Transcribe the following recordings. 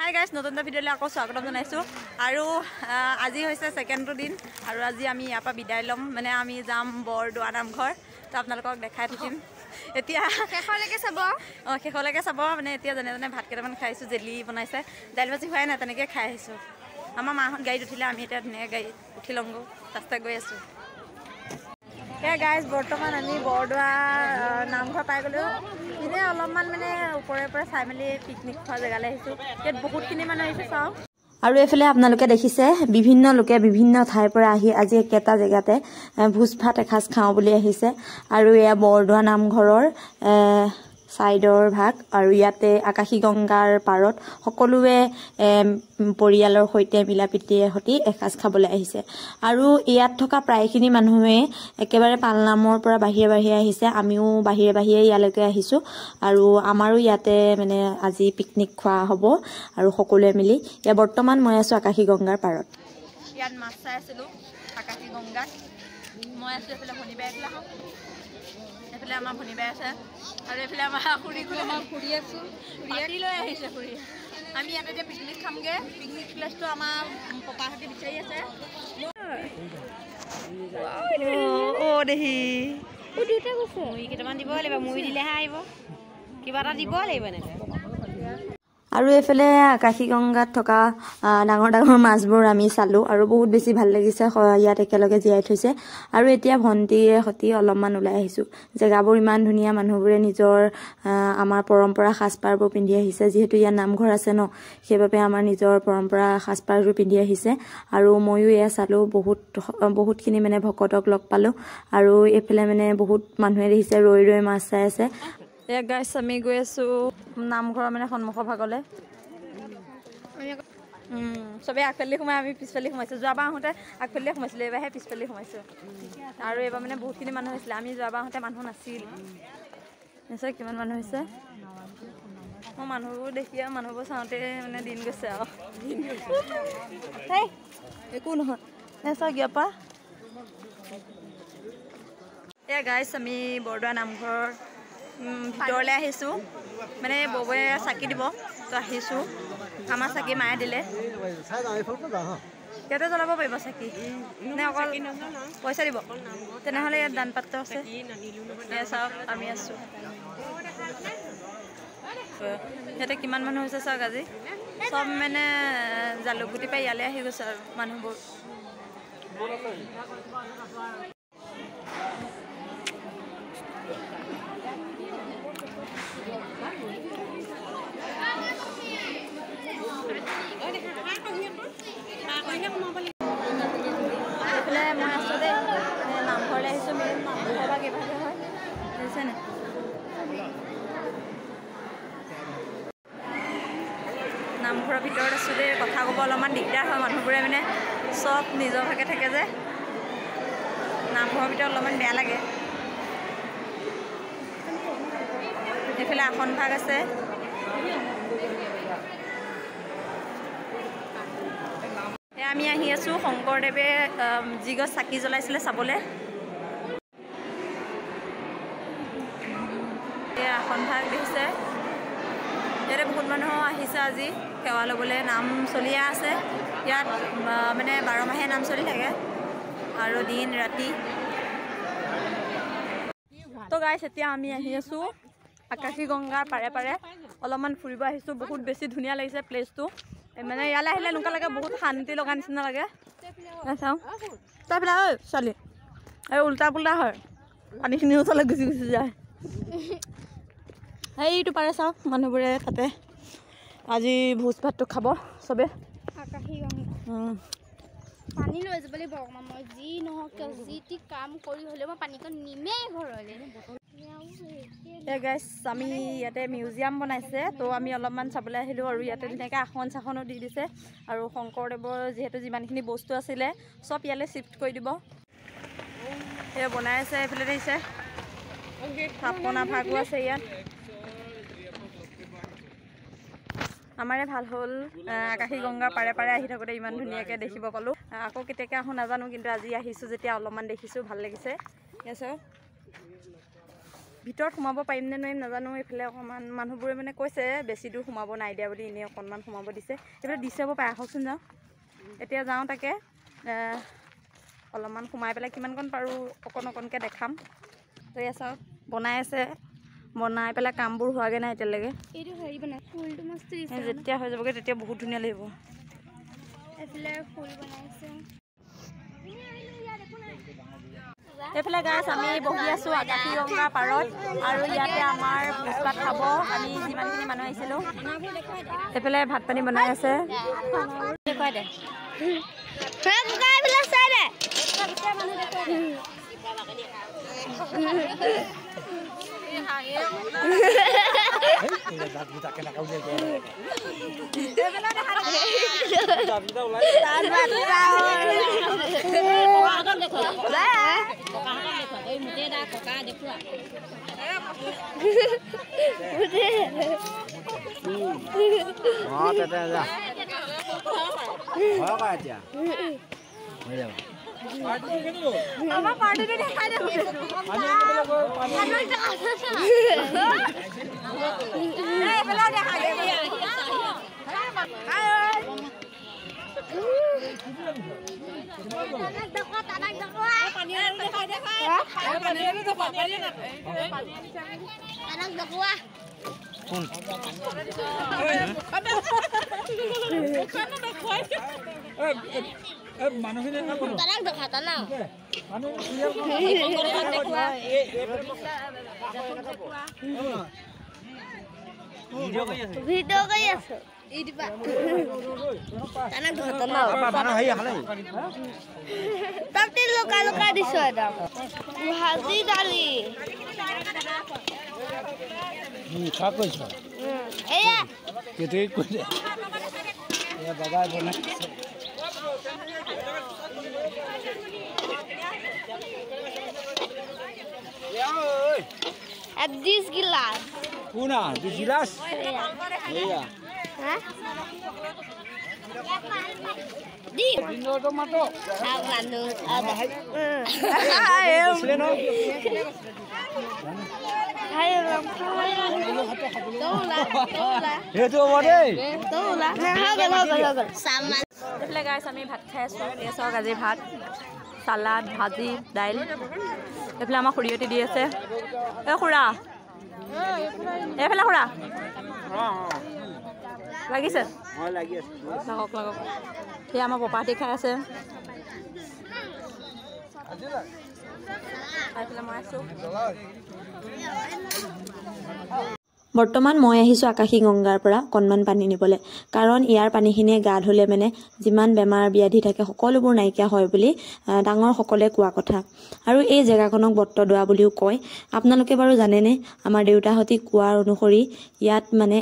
Hi guys, নতুন এটা ভিডিঅ'লৈ আকৌ স্বাগতম জনাইছোঁ। আৰু আজি হৈছে ছেকেণ্ডটো দিন আৰু আজি আমি ইয়াৰ পৰা বিদায় ল'ম, মানে আমি যাম বৰদোৱা নামঘৰ। তো আপোনালোকক দেখাই থাকিম এতিয়া শেষলৈকে চাব। শেষলৈকে চাব। মানে এতিয়া যেনে যেনে ভাত কেইটামান খাইছোঁ, জেলি বনাইছে, দাইল ভাজি খোৱাই নাই, তেনেকৈ খাই আহিছোঁ। আমাৰ মাহঁত গাড়ীত উঠিলে, আমি এতিয়া ধুনীয়াকৈ গাড়ীত উঠি লওঁগৈ, ৰাস্তাত গৈ আছোঁ। এয়া গাইজ, বৰ্তমান আমি বৰদোৱা নামঘৰ পাই গ'লোঁ। এনেই অলপমান মানে ওপৰে ওপৰে চাই মেলি পিকনিক খোৱা জেগালৈ আহিছোঁ। ইয়াত বহুতখিনি মানুহ আহিছে, চাওঁ। আৰু এইফালে আপোনালোকে দেখিছে বিভিন্ন লোকে বিভিন্ন ঠাইৰ পৰা আহি আজি একেটা জেগাতে ভোজ ভাত এসাঁজ খাওঁ বুলি আহিছে। আৰু এয়া বৰদোৱা নামঘৰৰ ছাইডৰ ভাগ, আৰু ইয়াতে আকাশী গংগাৰ পাৰত সকলোৱে পৰিয়ালৰ সৈতে মিলা প্ৰীতিৰে সৈতে এসাঁজ খাবলৈ আহিছে। আৰু ইয়াত থকা প্ৰায়খিনি মানুহে একেবাৰে পালনামৰ পৰা বাহিৰে বাহিৰে আহিছে। আমিও বাহিৰে বাহিৰে ইয়ালৈকে আহিছোঁ, আৰু আমাৰো ইয়াতে মানে আজি পিকনিক খোৱা হ'ব আৰু সকলোৱে মিলি। এতিয়া বৰ্তমান মই আছোঁ আকাশী গংগাৰ পাৰত। ইয়াত মাছ চাই আছিলোঁ আকাশী গংগাত। মই আছোঁ এইফালে ভনীবাই, এইফালে আমাৰ ভনীবাই আছে, আৰু এইফালে আমাৰ খুৰী আছোঁ, পাতি লৈ আহিছে খুৰী। আমি ইয়াতে এতিয়া পিকনিক খামগৈ। পিকনিক প্লেচটো আমাৰ পপাহঁতে বিচাৰি আছে। দেহি মুড়ি কেইটামান দিব লাগিব, মুড়ি দিলেহে আহিব, কিবা এটা দিব লাগিব এনেকৈ। আৰু এইফালে আকাশী গংগাত থকা ডাঙৰ ডাঙৰ মাছবোৰ আমি চালোঁ, আৰু বহুত বেছি ভাল লাগিছে। ইয়াত একেলগে জীয়াই থৈছে। আৰু এতিয়া ভণ্টিয়ে সৈতে অলপমান ওলাই আহিছোঁ। জেগাবোৰ ইমান ধুনীয়া, মানুহবোৰে নিজৰ আমাৰ পৰম্পৰা সাজপাৰবোৰ পিন্ধি আহিছে। যিহেতু ইয়াত নামঘৰ আছে ন, সেইবাবে আমাৰ নিজৰ পৰম্পৰা সাজপাৰবোৰ পিন্ধি আহিছে। আৰু ময়ো এয়া চালোঁ, বহুতখিনি মানে ভকতক লগ পালোঁ। আৰু এইফালে মানে বহুত মানুহে দেখিছে ৰৈ ৰৈ মাছ চাই আছে। এয়া গাইছ, আমি গৈ আছোঁ নামঘৰৰ মানে সন্মুখৰ ভাগলৈ। চবেই আগফালি সোমাই, আমি পিছফালি সোমাইছোঁ। যোৱাবাৰ আহোঁতে আগফালিয়ে সোমাইছিলোঁ, এইবাৰহে পিছফালি সোমাইছোঁ। আৰু এইবাৰ মানে বহুতখিনি মানুহ হৈছিলে, আমি যোৱাবাৰ আহোঁতে মানুহ নাছিল। নিশ্চয় কিমান মানুহ হৈছে। মই মানুহবোৰ দেখি আৰু মানুহবোৰ চাওঁতে মানে দিন গৈছে আৰু একো নহয়। চাওক ইয়াৰ পৰা এয়া গাইছ, আমি বৰদোৱা নামঘৰ ভিতৰলৈ আহিছোঁ। মানে বৌৱে চাকি দিব, তো আহিছোঁ। আমাৰ চাকি মায়ে দিলে। ইয়াতে জ্বলাব পাৰিব চাকি নে অকল পইচা দিব? তেনেহ'লে ইয়াত দান পাত্ৰ আছে। চাওক আমি আছোঁ ইয়াতে। কিমান মানুহ হৈছে চাওক আজি। চব মানে জালুকগুটি পাই ইয়ালৈ আহি গৈছে আৰু মানুহবোৰ। এইফালে মই আছোঁ দেই, নামঘৰলৈ আহিছোঁ। মেইন নামঘৰ বা কেইভাগে হয় বুজিছেনে? নামঘৰৰ ভিতৰত আছোঁ দেই। কথা ক'ব অলপমান দিগদাৰ হয়, মানুহবোৰে মানে চব নিজৰ ভাগে থাকে যে, নামঘৰৰ ভিতৰত অলপমান বেয়া লাগে। এইফালে আসন ভাগ আছে। আমি আহি আছোঁ শংকৰদেৱে যি গছ চাকি জ্বলাইছিলে চাবলৈ। এই আসন ভাগ দেখিছে। ইয়াতে বহুত মানুহ আহিছে আজি সেৱা ল'বলৈ। নাম চলিয়ে আছে ইয়াত, মানে 12 মাহে নাম চলি থাকে, আৰু দিন ৰাতি। তো গাইছ, এতিয়া আমি আহি আছোঁ আকাশী গংগাৰ পাৰে পাৰে অলপমান ফুৰিব আহিছোঁ। বহুত বেছি ধুনীয়া লাগিছে প্লেচটো। মানে ইয়ালৈ আহিলে এনেকুৱা লাগে বহুত শান্তি লগা নিচিনা লাগে। চাওঁ তই পেলাই ঐ ছোৱালী, এই উল্টা পুল্টা হয়, পানীখিনি ওচৰলৈ গুচি গুচি যায়। সেইটো পাৰে চাওক, মানুহবোৰে তাতে আজি ভোজ ভাতটো খাব চবে। আকাশী গংগা পানী লৈ যাব লাগিব অকণমান। মই যি নহওক কিয়, যি টি কাম কৰি হ'লেও মই পানীকণ নিমেই ঘৰলৈ। গাইছ, আমি ইয়াতে মিউজিয়াম বনাইছে, তো আমি অলপমান চাবলৈ আহিলোঁ। আৰু ইয়াতে ধুনীয়াকৈ আসন চাখনো দি দিছে। আৰু শংকৰদেৱৰ যিহেতু যিমানখিনি বস্তু আছিলে চব ইয়ালৈ শ্বিফ্ট কৰি দিব। এয়া বনাই আছে। এইফালে দিছে থাপনা ভাগো আছে ইয়াত। আমাৰে ভাল হ'ল আকাশী গংগাৰ পাৰে পাৰে আহি থাকোঁতে ইমান ধুনীয়াকৈ দেখিব পালোঁ। আকৌ কেতিয়াকৈ আহোঁ নাজানো, কিন্তু আজি আহিছোঁ যেতিয়া অলপমান দেখিছোঁ, ভাল লাগিছে। আছে ভিতৰত সোমাব পাৰিম নে নোৱাৰিম নাজানো। এইফালে অকণমান মানুহবোৰে মানে কৈছে বেছি দূৰ সোমাব নাই দিয়া বুলি, এনেই অকণমান সোমাব দিছে। এইফালে দি চাব পাৰে, আহকচোন যাওঁ। এতিয়া যাওঁ তাকে অলপমান সোমাই পেলাই কিমানকণ পাৰোঁ অকণকৈ দেখাম। তো এয়া চাওক বনাই আছে, বনাই পেলাই কামবোৰ হোৱাগৈ নাই এতিয়ালৈকে। এইটো হেৰি বনাই ফুলটো মস্ত যেতিয়া হৈ যাবগৈ তেতিয়া বহুত ধুনীয়া লাগিব। এইফালে ফুল বনাইছে। এইফালে গাইছ আমি বহি আছোঁ আকাশীগংগা পাৰত, আৰু ইয়াতে আমাৰ ভোজ-ভাত খাব আমি যিমানখিনি মানুহ আহিছিলোঁ। এইফালে ভাত পানী বনাই আছে। দেখুৱাই দে ভাজি দালি This gilas. Una, di gilas. Iya. Hah? Di. Dino tomato. Hablando. Ayo. Seleno. Ayo Tola. Itu wade. Tola. Hagal. Sama. এইফালে গাইছ আমি ভাত খাই আছোঁ। এই চাওক আজি ভাত, চালাড, ভাজি, দাইল। এইফালে আমাৰ খুৰীহঁতে দি আছে। এই খুৰা, এইফালে খুৰা লাগিছে লাগক লাগক। সেই আমাৰ পপাহঁতে খাই আছে। এইফালে মই আছোঁ। বৰ্তমান মই আহিছোঁ আকাশীগংগাৰ পৰা অকণমান পানী নিবলৈ, কাৰণ ইয়াৰ পানীখিনিয়ে গা ধুলে মানে যিমান বেমাৰ ব্যাধি থাকে সকলোবোৰ নাইকিয়া হয় বুলি ডাঙৰসকলে কোৱা কথা। আৰু এই জেগাখনক বট্টদোৱা বুলিও কয়। আপোনালোকে বাৰু জানেনে, আমাৰ দেউতাহঁতে কোৱাৰ অনুসৰি ইয়াত মানে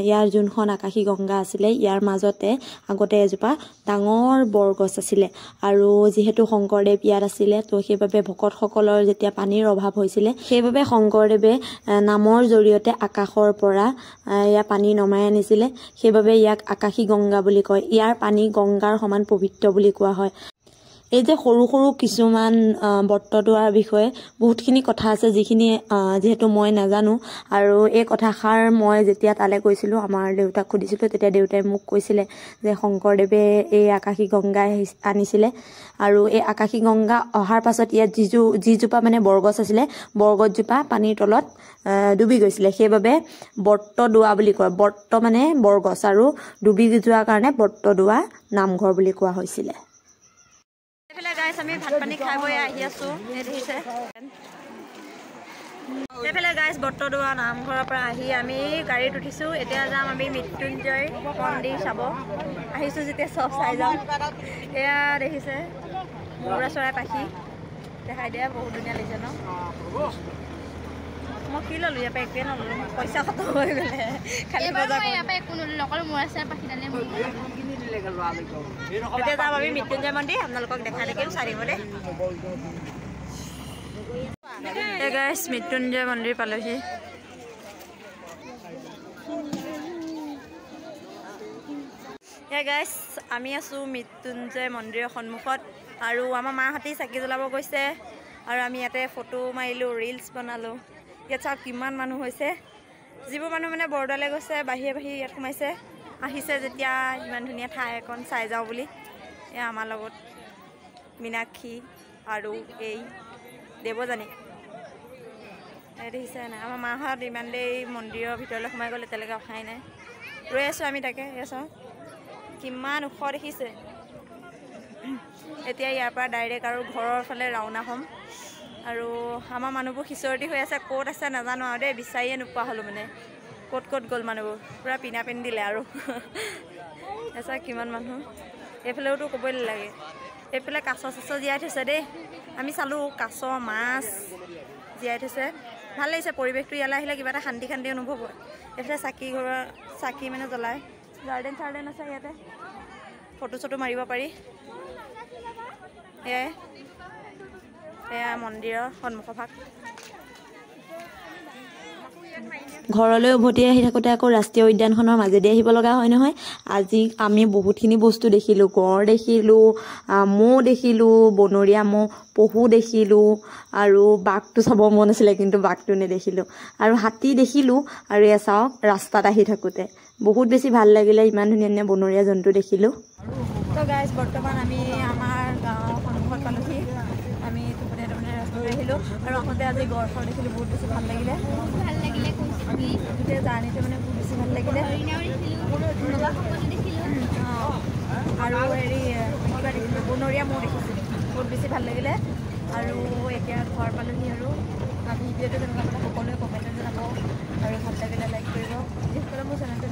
ইয়াৰ যোনখন আকাশীগংগা আছিলে ইয়াৰ মাজতে আগতে এজোপা ডাঙৰ বৰগছ আছিলে, আৰু যিহেতু শংকৰদেৱ ইয়াত আছিলে তো সেইবাবে ভকতসকলৰ যেতিয়া পানীৰ অভাৱ হৈছিলে সেইবাবে শংকৰদেৱে নামৰ জৰিয়তে আকাশৰ পৰা ইয়াৰ পানী নমাই আনিছিলে। সেইবাবে ইয়াক আকাশীগংগা বুলি কয়। ইয়াৰ পানী গংগাৰ সমান পবিত্ৰ বুলি কোৱা হয়। এই যে সৰু সৰু কিছুমান বট্টদোৱাৰ বিষয়ে বহুতখিনি কথা আছে যিখিনি যিহেতু মই নাজানো, আৰু এই কথাষাৰ মই যেতিয়া তালৈ গৈছিলোঁ আমাৰ দেউতাক সুধিছিলোঁ তেতিয়া দেউতাই মোক কৈছিলে যে শংকৰদেৱে এই আকাশীগংগা আনিছিলে, আৰু এই আকাশীগংগা অহাৰ পাছত ইয়াত যিজোপা মানে বৰগছ আছিলে বৰগছজোপা পানীৰ তলত ডুবি গৈছিলে। সেইবাবে বট্টদোৱা বুলি কয়। বট্ট মানে বৰগছ, আৰু ডুবি যোৱাৰ কাৰণে বট্টদোৱা নামঘৰ বুলি কোৱা হৈছিলে। এইফালে গাইছ আমি ভাত পানী খাই বৈ আহি আছোঁ। দেখিছে এইফালে গাইছ বট্টদোৱা নামঘৰৰ পৰা আহি আমি গাড়ীত উঠিছোঁ। এতিয়া যাম আমি মৃত্যুঞ্জয় মন্দিৰ চাব আহিছোঁ যেতিয়া চব চাই যাম। এয়া দেখিছে মৌৰা চৰাই পাখি দেখাই দিয়া, বহুত ধুনীয়া লাগিছে ন। মই কি ল'লোঁ ইয়াৰ পৰা একোৱে নল'লোঁ, পইচা খতম হৈ গ'লে খালি বজাৰ এতিয়া যাম আমি মৃত্যুঞ্জয় মন্দিৰ, আপোনালোকক দেখাই থাকিম চাৰিওফালে। এই গাইছ মৃত্যুঞ্জয় মন্দিৰ পালোহি। এই গাইছ আমি আছোঁ মৃত্যুঞ্জয় মন্দিৰৰ সন্মুখত, আৰু আমাৰ মাহঁতে চাকি জ্বলাব গৈছে, আৰু আমি ইয়াতে ফটো মাৰিলোঁ, ৰিলছ বনালোঁ। ইয়াত চাওক কিমান মানুহ হৈছে যিবোৰ মানুহ মানে বৰদোৱালৈ গৈছে বাহিৰে ইয়াত সোমাইছে আহিছে যেতিয়া ইমান ধুনীয়া ঠাই এখন চাই যাওঁ বুলি এয়া আমাৰ লগত মীনাক্ষী আৰু এই দেৱযানী দেখিছে নাই আমাৰ মাহঁত ইমান দেৰি মন্দিৰৰ ভিতৰলৈ সোমাই গ'ল এতিয়ালৈকে অহাই নাই ৰৈ আছোঁ আমি তাকে চাওঁ কিমান ওখ দেখিছে এতিয়া ইয়াৰ পৰা ডাইৰেক্ট আৰু ঘৰৰ ফালে ৰাওনা হ'ম আৰু আমাৰ মানুহবোৰ খিচৰতি হৈ আছে ক'ত আছে নাজানো আৰু দেই বিচাৰিয়ে নোপোৱা হ'লোঁ মানে ক'ত গ'ল মানুহবোৰ পূৰা পিনা পিন্ধি দিলে আৰু এচা কিমান মানুহ এইফালেওতো ক'বই নালাগে এইফালে কাছ চাছ জীয়াই থৈছে দেই আমি চালোঁ কাছ মাছ জীয়াই থৈছে ভাল লাগিছে পৰিৱেশটো ইয়ালৈ আহিলে কিবা এটা শান্তি অনুভৱ হয় এইফালে চাকি মানে জ্বলায় গাৰ্ডেন চাৰ্ডেন আছে ইয়াতে ফটো চটো মাৰিব পাৰি এয়া মন্দিৰৰ সন্মুখভাগ ঘৰলৈ উভতি আহি থাকোঁতে আকৌ ৰাষ্ট্ৰীয় উদ্যানখনৰ মাজেদি আহিব লগা হয় নহয় আজি আমি বহুতখিনি বস্তু দেখিলোঁ গঁড় দেখিলোঁ ম'হ দেখিলোঁ বনৰীয়া ম'হ পহু দেখিলোঁ আৰু বাঘটো চাব মন আছিলে কিন্তু বাঘটো নেদেখিলোঁ আৰু হাতী দেখিলোঁ আৰু এয়া চাওক ৰাস্তাত আহি থাকোঁতে বহুত বেছি ভাল লাগিলে ইমান ধুনীয়া বনৰীয়া জন্তু দেখিলোঁ তো গাইজ বৰ্তমান আমি আমাৰ গাঁৱৰ সন্মুখত পালোহি আমি টোপনি ৰাস্তালৈ আহিলোঁ আৰু আহোঁতে আজি গড় দেখিলোঁ বহুত বেছি ভাল লাগিলে গোটেই জাৰ্ণিটো মানে বহুত বেছি ভাল লাগিলে আৰু হেৰি কিবা দেখিলোঁ বনৰীয়া ম'হ দেখিছিলোঁ বহুত বেছি ভাল লাগিলে আৰু এতিয়া ঘৰ পালোহি আৰু ভিডিঅ'টো তেনেকুৱা মানে সকলোৱে কমেণ্টত জনাব আৰু ভাল লাগিলে লাইক কৰিব যিসকলে মোৰ চেনেলটো